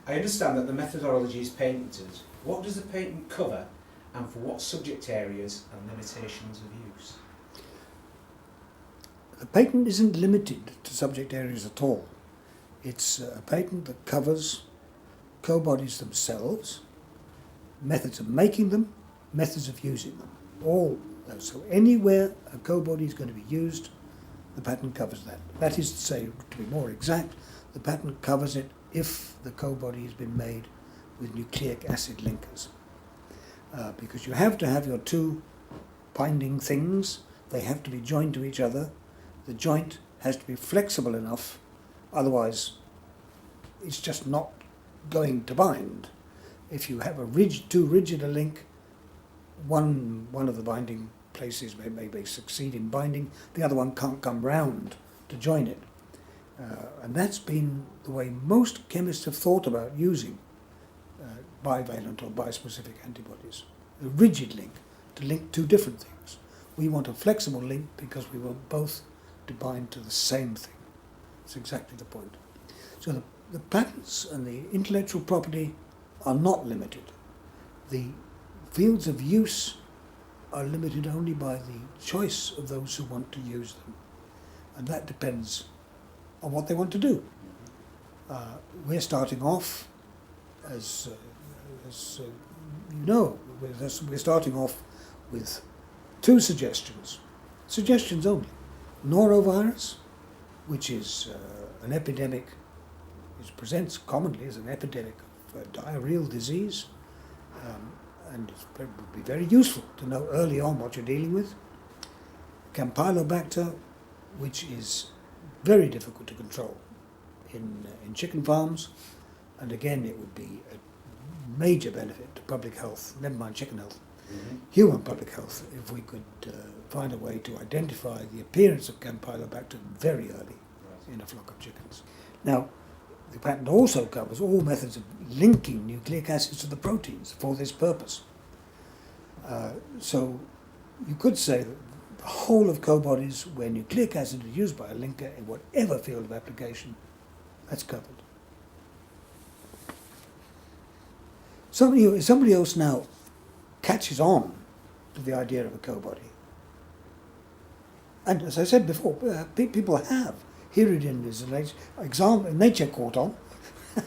I understand that the methodology is patented. What does the patent cover, and for what subject areas and limitations of use? The patent isn't limited to subject areas at all. It's a patent that covers co-bodies themselves, methods of making them, methods of using them. All those. So anywhere a co-body is going to be used, the patent covers that. That is to say, to be more exact, the patent covers it if the co-body has been made with nucleic acid linkers. Because you have to have your two binding things, they have to be joined to each other. The joint has to be flexible enough, otherwise it's just not going to bind. If you have too rigid a link, one of the binding places may succeed in binding, the other one can't come round to join it. And that's been the way most chemists have thought about using bivalent or bispecific antibodies. A rigid link to link two different things. We want a flexible link because we want both to bind to the same thing. That's exactly the point. So the patents and the intellectual property are not limited. The fields of use are limited only by the choice of those who want to use them. And that depends on what they want to do. We're starting off, as you know, we're starting off with two suggestions only. Norovirus, which is an epidemic, it presents commonly as an epidemic of diarrheal disease, and it would be very useful to know early on what you're dealing with. Campylobacter, which is very difficult to control in chicken farms, and again it would be a major benefit to public health, never mind chicken health, human public health, if we could find a way to identify the appearance of Campylobacter very early in a flock of chickens. Now, the patent also covers all methods of linking nucleic acids to the proteins for this purpose. So you could say that the whole of co-bodies where nucleic acid is used by a linker in whatever field of application, that's covered. Somebody else now catches on to the idea of a co-body. And as I said before, people have. Hiridin is an example. Nature caught on a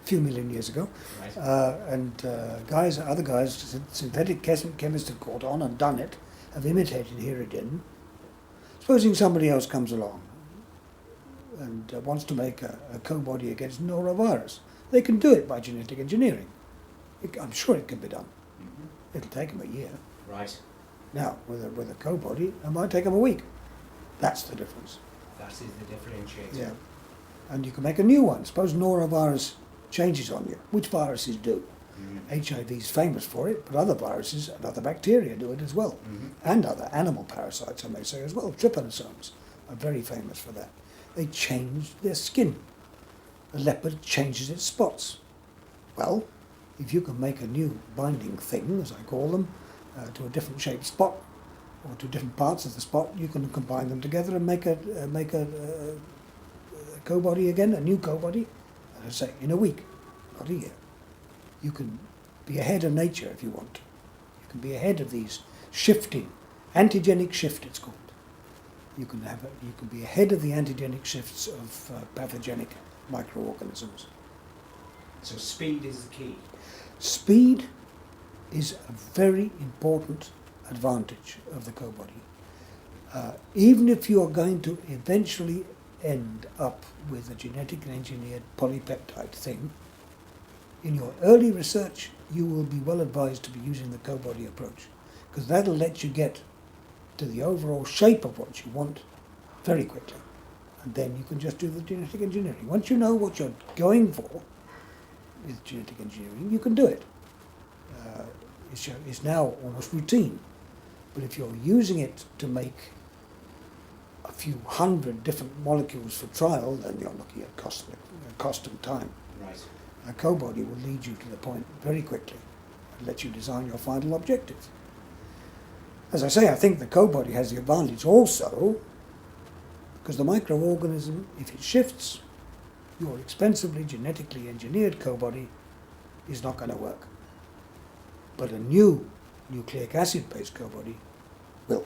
few million years ago, and other guys, synthetic chemists have caught on and done it, have imitated hiridin. Supposing somebody else comes along and wants to make a co-body against norovirus, they can do it by genetic engineering. I'm sure it can be done. It'll take them a year. Right. Now, with a co-body, it might take them a week. That's the difference. That is the differentiator. Yeah. And you can make a new one. Suppose norovirus changes on you, which viruses do. HIV is famous for it, but other viruses and other bacteria do it as well. And other animal parasites, I may say, as well. Trypanosomes are very famous for that. They change their skin. A leopard changes its spots. Well, if you can make a new binding thing, as I call them, to a different shaped spot, or to different parts of the spot, you can combine them together and make a co-body again, a new co-body, as I say, in a week, not a year. You can be ahead of nature if you want to. You can be ahead of these shifting, antigenic shift it's called. You can be ahead of the antigenic shifts of pathogenic microorganisms. So speed is the key. Speed is a very important advantage of the co-body. Even if you are going to eventually end up with a genetically engineered polypeptide thing, in your early research you will be well advised to be using the co-body approach, because that'll let you get to the overall shape of what you want very quickly, and then you can just do the genetic engineering. Once you know what you're going for with genetic engineering, you can do it. It's now almost routine. But if you're using it to make a few hundred different molecules for trial, then you're looking at cost and time. Right. A co-body will lead you to the point very quickly and let you design your final objective. As I say, I think the co-body has the advantage also because the microorganism, if it shifts, your expensively genetically engineered co-body is not going to work. But a new nucleic acid based co-body will.